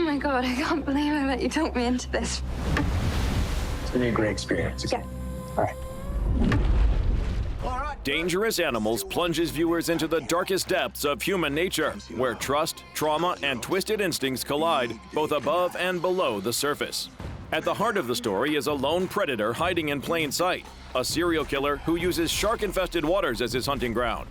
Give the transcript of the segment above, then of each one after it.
my God, I can't believe I let you talk me into this. It's gonna be a great experience. Yeah. All right. Dangerous Animals plunges viewers into the darkest depths of human nature, where trust, trauma, and twisted instincts collide, both above and below the surface. At the heart of the story is a lone predator hiding in plain sight, a serial killer who uses shark-infested waters as his hunting ground.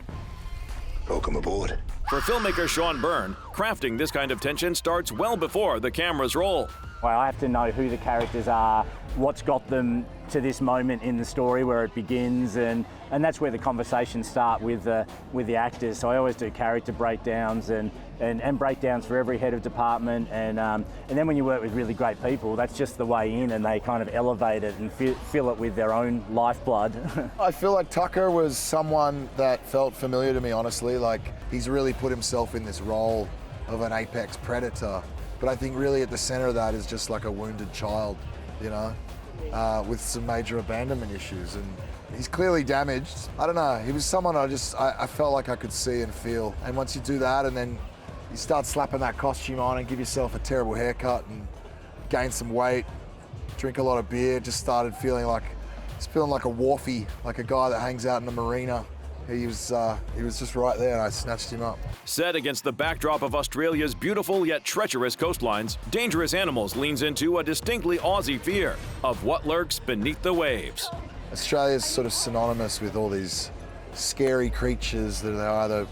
Welcome aboard. For filmmaker Sean Byrne, crafting this kind of tension starts well before the cameras roll. Well, I have to know who the characters are, what's got them to this moment in the story where it begins, and that's where the conversations start with the actors. So I always do character breakdowns and breakdowns for every head of department, and then when you work with really great people, that's just the way in, and they kind of elevate it and fill it with their own lifeblood. I feel like Tucker was someone that felt familiar to me, honestly. Like, he's really put himself in this role of an apex predator. But I think really at the center of that is just like a wounded child, you know, with some major abandonment issues. And he's clearly damaged. I don't know, he was someone I felt like I could see and feel. And once you do that and then you start slapping that costume on and give yourself a terrible haircut and gain some weight, drink a lot of beer, just started feeling like a wharfie, like a guy that hangs out in the marina. He was just right there, and I snatched him up. Set against the backdrop of Australia's beautiful yet treacherous coastlines, Dangerous Animals leans into a distinctly Aussie fear of what lurks beneath the waves. Australia's sort of synonymous with all these scary creatures that are either,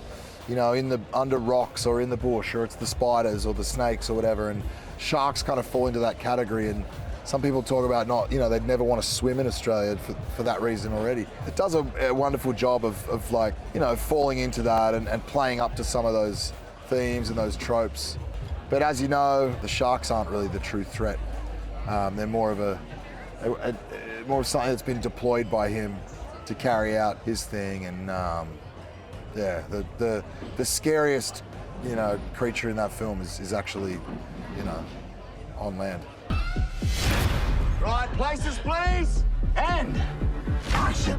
you know, under rocks or in the bush, or it's the spiders or the snakes or whatever, and sharks kind of fall into that category. And some people talk about they'd never want to swim in Australia for that reason already. It does a wonderful job of like, falling into that and playing up to some of those themes and those tropes. But as you know, the sharks aren't really the true threat. They're more of something that's been deployed by him to carry out his thing. And the scariest, creature in that film is actually, on land. Right, places, please. And action.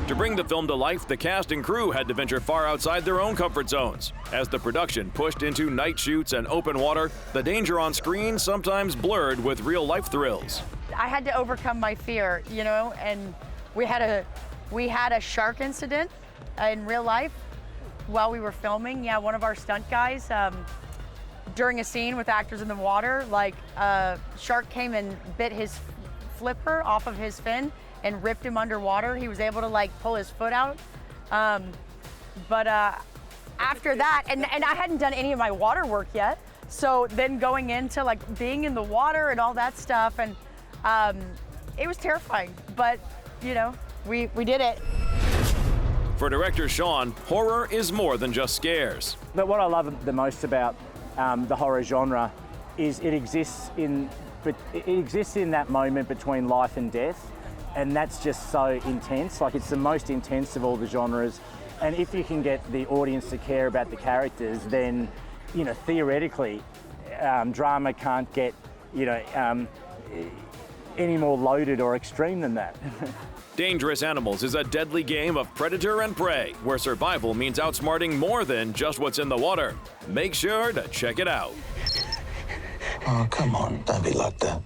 To bring the film to life, the cast and crew had to venture far outside their own comfort zones. As the production pushed into night shoots and open water, the danger on screen sometimes blurred with real-life thrills. I had to overcome my fear, and we had a shark incident in real life while we were filming. Yeah, one of our stunt guys, during a scene with actors in the water, a shark came and bit his flipper off of his fin and ripped him underwater. He was able to pull his foot out. But after that, and I hadn't done any of my water work yet. So then going into being in the water and all that stuff, and it was terrifying, but we did it. For director Sean, horror is more than just scares. But what I love the most about the horror genre is it exists in that moment between life and death, and that's just so intense. It's the most intense of all the genres, and if you can get the audience to care about the characters, then theoretically drama can't get any more loaded or extreme than that. Dangerous Animals is a deadly game of predator and prey, where survival means outsmarting more than just what's in the water. Make sure to check it out. Oh, come on, don't be like that.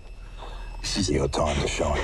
This is your time to shine.